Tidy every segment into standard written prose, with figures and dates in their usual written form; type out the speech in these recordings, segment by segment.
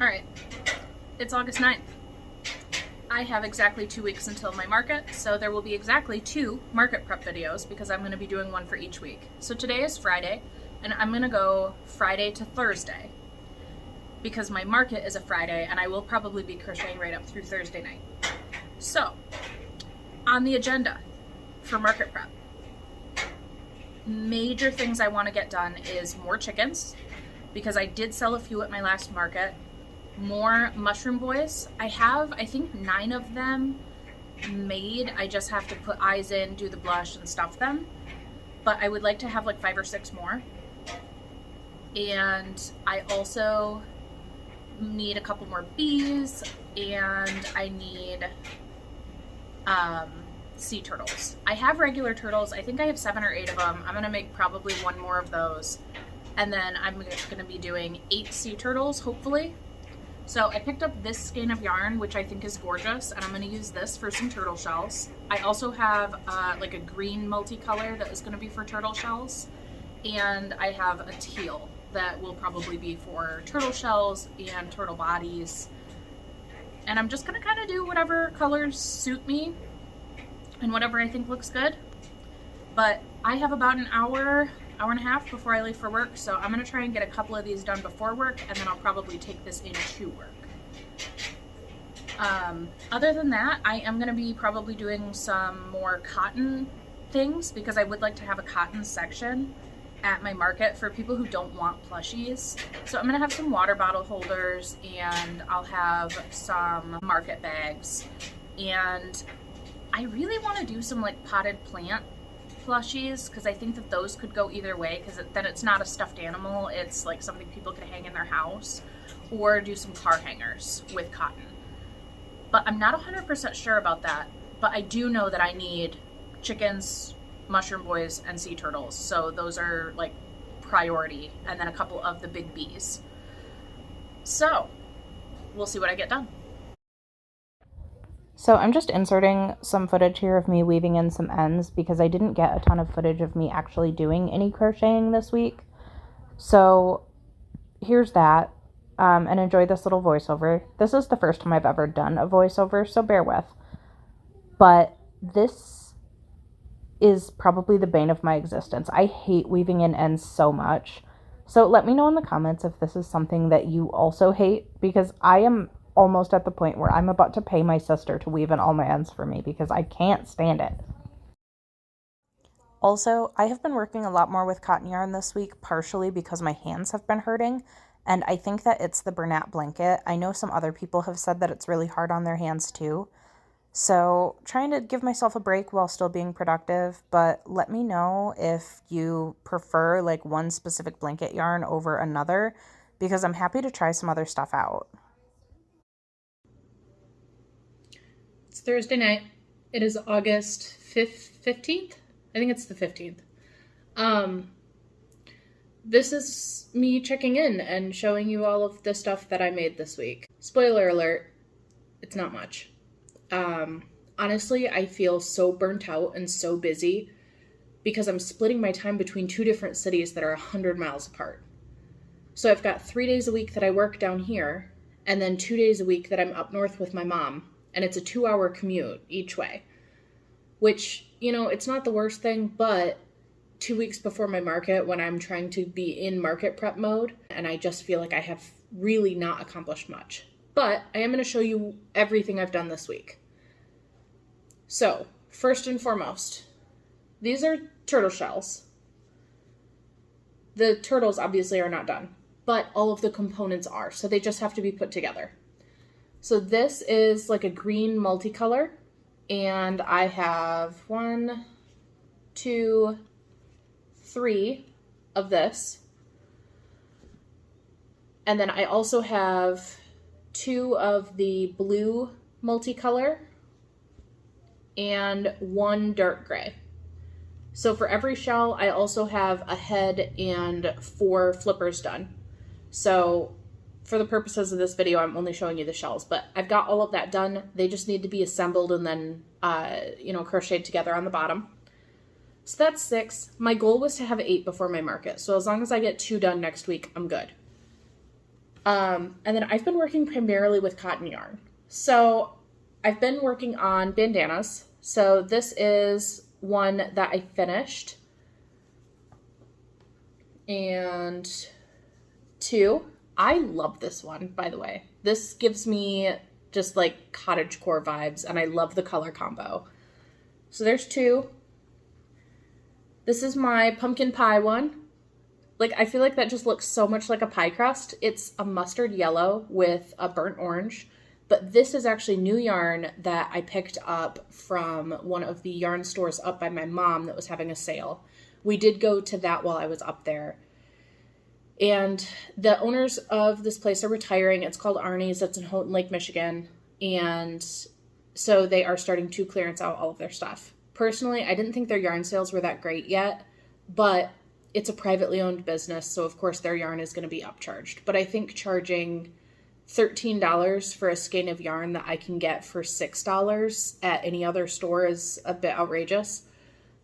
Alright, it's August 9th. I have exactly 2 weeks until my market, so there will be exactly 2 market prep videos because I'm going to be doing one for each week. So today is Friday, and I'm going to go Friday to Thursday because my market is a Friday, and I will probably be crocheting right up through Thursday night. So, on the agenda for market prep, major things I want to get done is more chickens, because I did sell a few at my last market. More mushroom boys. I have, I think, 9 of them made. I just have to put eyes in, do the blush, and stuff them. But I would like to have like 5 or 6 more. And I also need a couple more bees, and I need sea turtles. I have regular turtles. I think I have 7 or 8 of them. I'm gonna make probably 1 more of those. And then I'm gonna be doing 8 sea turtles, hopefully. So I picked up this skein of yarn, which I think is gorgeous, and I'm going to use this for some turtle shells. I also have like a green multicolor that is going to be for turtle shells, and I have a teal that will probably be for turtle shells and turtle bodies. And I'm just going to kind of do whatever colors suit me and whatever I think looks good. But I have about an hour and a half before I leave for work, so I'm going to try and get a couple of these done before work, and then I'll probably take this into work. Other than that, I am going to be probably doing some more cotton things, because I would like to have a cotton section at my market for people who don't want plushies. So I'm going to have some water bottle holders, and I'll have some market bags, and I really want to do some like potted plant plushies, because I think that those could go either way, because then it's not a stuffed animal, it's like something people could hang in their house, or do some car hangers with cotton. But I'm not 100% sure about that, but I do know that I need chickens, mushroom boys, and sea turtles, so those are like priority, and then a couple of the big bees. So we'll see what I get done. So I'm just inserting some footage here of me weaving in some ends, because I didn't get a ton of footage of me actually doing any crocheting this week. So here's that, and enjoy this little voiceover. This is the first time I've ever done a voiceover, so bear with. But this is probably the bane of my existence. I hate weaving in ends so much. So let me know in the comments if this is something that you also hate, because I am almost at the point where I'm about to pay my sister to weave in all my ends for me, because I can't stand it. Also, I have been working a lot more with cotton yarn this week, partially because my hands have been hurting, and I think that it's the Bernat blanket. I know some other people have said that it's really hard on their hands too. So trying to give myself a break while still being productive, but let me know if you prefer like one specific blanket yarn over another, because I'm happy to try some other stuff out. It's Thursday night. It is August 15th? I think it's the 15th. This is me checking in and showing you all of the stuff that I made this week. Spoiler alert, it's not much. Honestly, I feel so burnt out and so busy because I'm splitting my time between 2 different cities that are 100 miles apart. So I've got 3 days a week that I work down here, and then 2 days a week that I'm up north with my mom. And it's a 2-hour commute each way, which, you know, it's not the worst thing, but 2 weeks before my market, when I'm trying to be in market prep mode, and I just feel like I have really not accomplished much. But I am going to show you everything I've done this week. So, first and foremost, these are turtle shells. The turtles obviously are not done, but all of the components are, so they just have to be put together. So this is like a green multicolor, and I have 1, 2, 3 of this. And then I also have 2 of the blue multicolor and 1 dark gray. So for every shell, I also have a head and 4 flippers done. So for the purposes of this video, I'm only showing you the shells, but I've got all of that done. They just need to be assembled and then, crocheted together on the bottom. So that's 6. My goal was to have 8 before my market. So as long as I get 2 done next week, I'm good. And then I've been working primarily with cotton yarn. So I've been working on bandanas. So this is one that I finished. And two, I love this one, by the way. This gives me just like cottagecore vibes, and I love the color combo. So there's two. This is my pumpkin pie one. Like, I feel like that just looks so much like a pie crust. It's a mustard yellow with a burnt orange, but this is actually new yarn that I picked up from one of the yarn stores up by my mom that was having a sale. We did go to that while I was up there. And the owners of this place are retiring. It's called Arnie's. It's in Houghton Lake, Michigan. And so they are starting to clearance out all of their stuff. Personally, I didn't think their yarn sales were that great yet, but it's a privately owned business, so of course their yarn is going to be upcharged. But I think charging $13 for a skein of yarn that I can get for $6 at any other store is a bit outrageous.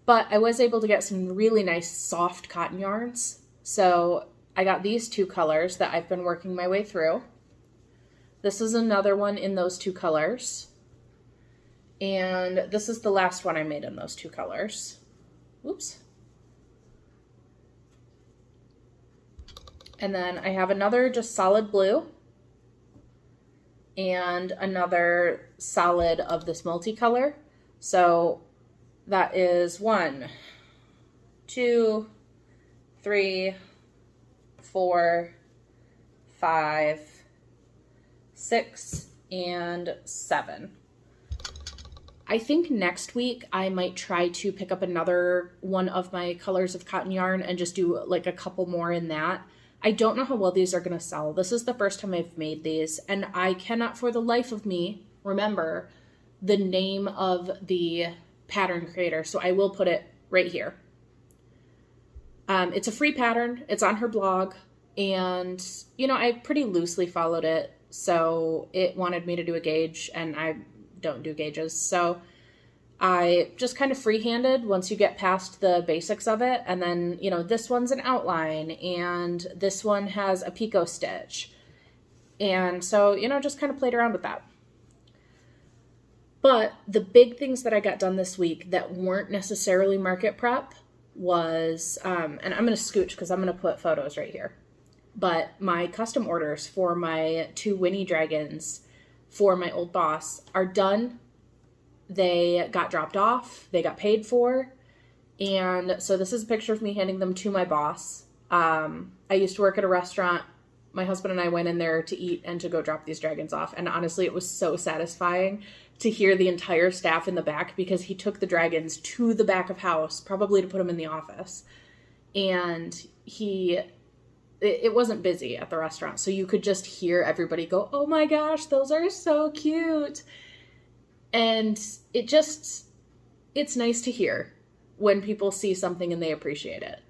But I was able to get some really nice soft cotton yarns. So I got these two colors that I've been working my way through. This is another one in those two colors. And this is the last one I made in those two colors. Oops. And then I have another just solid blue and another solid of this multicolor. So that is 1, 2, 3, 4, 5, 6, and 7. I think next week I might try to pick up another one of my colors of cotton yarn and just do like a couple more in that. I don't know how well these are going to sell. This is the first time I've made these, and I cannot for the life of me remember the name of the pattern creator, so I will put it right here. It's a free pattern. It's on her blog, and, you know, I pretty loosely followed it, so it wanted me to do a gauge, and I don't do gauges, so I just kind of freehanded once you get past the basics of it. And then, you know, this one's an outline and this one has a picot stitch. And so, you know, just kind of played around with that. But the big things that I got done this week that weren't necessarily market prep was, and I'm going to scooch because I'm going to put photos right here. But my custom orders for my 2 Winnie dragons for my old boss are done. They got dropped off, they got paid for, and so this is a picture of me handing them to my boss. I used to work at a restaurant. My husband and I went in there to eat and to go drop these dragons off, and honestly, it was so satisfying to hear the entire staff in the back, because he took the dragons to the back of house, probably to put them in the office, and it wasn't busy at the restaurant, so you could just hear everybody go, "Oh my gosh, those are so cute." And it's nice to hear when people see something and they appreciate it.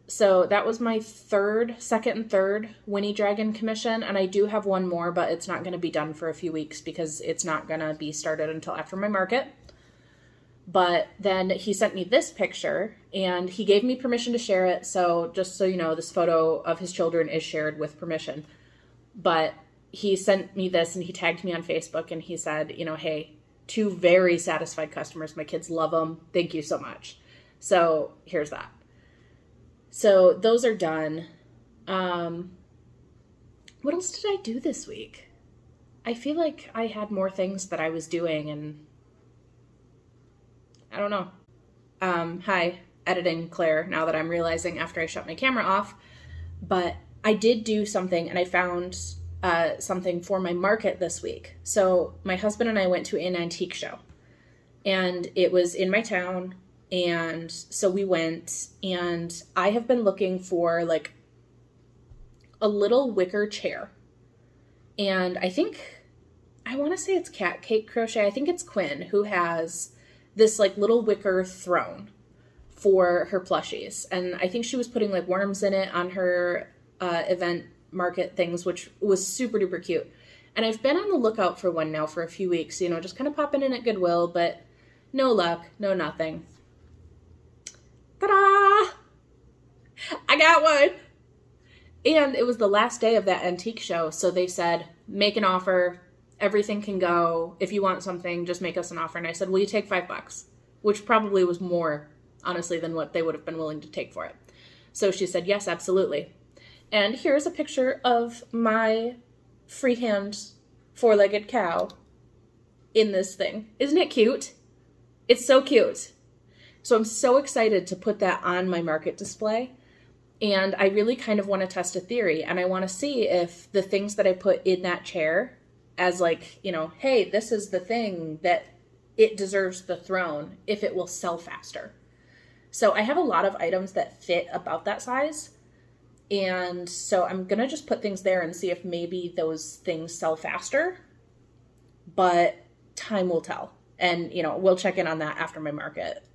So that was my second and third Winnie Dragon commission. And I do have one more, but it's not going to be done for a few weeks because it's not going to be started until after my market. But then he sent me this picture and he gave me permission to share it. So just so you know, this photo of his children is shared with permission. But he sent me this and he tagged me on Facebook and he said, you know, "Hey, 2 very satisfied customers. My kids love them. Thank you so much." So here's that. So those are done. What else did I do this week? I feel like I had more things that I was doing and I don't know. Hi, editing Claire, now that I'm realizing after I shut my camera off. But I did do something and I found something for my market this week. So my husband and I went to an antique show and it was in my town. And so we went, and I have been looking for like a little wicker chair. And I want to say it's CatCakeCrochet. I think it's Quinn who has this like little wicker throne for her plushies. And I think she was putting like worms in it on her event market things, which was super duper cute. And I've been on the lookout for one now for a few weeks, you know, just kind of popping in at Goodwill, but no luck, no nothing. Ta-da! I got one! And it was the last day of that antique show, so they said, make an offer, everything can go. If you want something, just make us an offer. And I said, will you take $5? Which probably was more, honestly, than what they would have been willing to take for it. So she said, yes, absolutely. And here's a picture of my freehand four-legged cow in this thing. Isn't it cute? It's so cute. So I'm so excited to put that on my market display. And I really kind of want to test a theory, and I want to see if the things that I put in that chair as like, you know, hey, this is the thing that it deserves the throne, if it will sell faster. So I have a lot of items that fit about that size. And so I'm going to just put things there and see if maybe those things sell faster. But time will tell. And, you know, we'll check in on that after my market.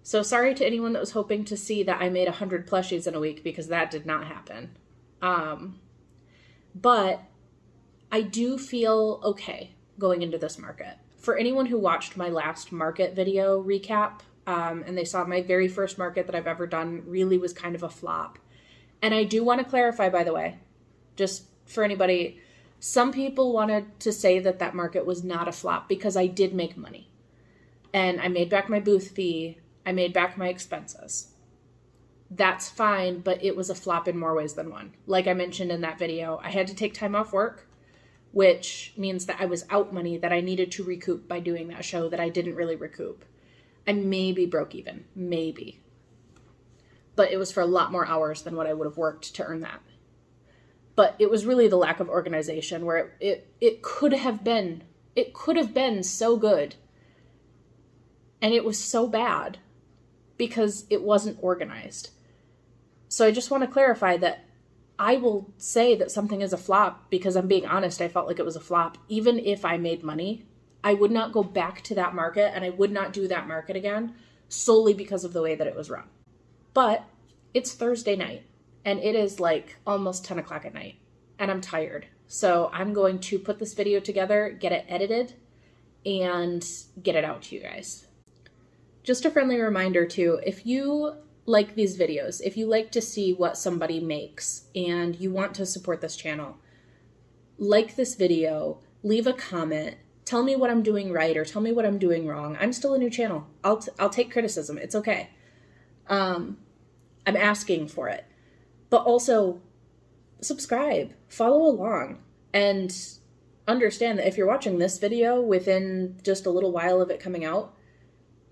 So sorry to anyone that was hoping to see that I made 100 plushies in a week, because that did not happen. But I do feel okay going into this market. For anyone who watched my last market video recap, and they saw my very first market that I've ever done really was kind of a flop. And I do want to clarify, by the way, just for anybody, some people wanted to say that that market was not a flop because I did make money. And I made back my booth fee. I made back my expenses. That's fine, but it was a flop in more ways than one. Like I mentioned in that video, I had to take time off work, which means that I was out money that I needed to recoup by doing that show that I didn't really recoup. I maybe broke even, maybe. But it was for a lot more hours than what I would have worked to earn that. But it was really the lack of organization where it could have been so good. And it was so bad because it wasn't organized. So I just want to clarify that I will say that something is a flop because I'm being honest, I felt like it was a flop. Even if I made money, I would not go back to that market and I would not do that market again solely because of the way that it was run. But it's Thursday night and it is like almost 10 o'clock at night and I'm tired. So I'm going to put this video together, get it edited, and get it out to you guys. Just a friendly reminder too, if you like these videos, if you like to see what somebody makes and you want to support this channel, like this video, leave a comment, tell me what I'm doing right or tell me what I'm doing wrong. I'm still a new channel. I'll take criticism. It's okay. I'm asking for it. But also subscribe, follow along, and understand that if you're watching this video within just a little while of it coming out,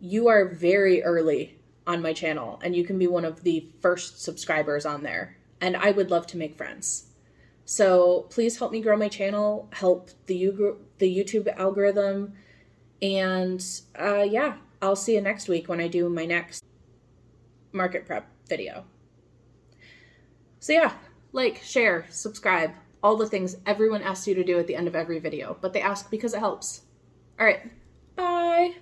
you are very early on my channel and you can be one of the first subscribers on there. And I would love to make friends. So please help me grow my channel, help the YouTube algorithm. And yeah, I'll see you next week when I do my next market prep video. So yeah, like, share, subscribe, all the things everyone asks you to do at the end of every video, but they ask because it helps. All right, bye.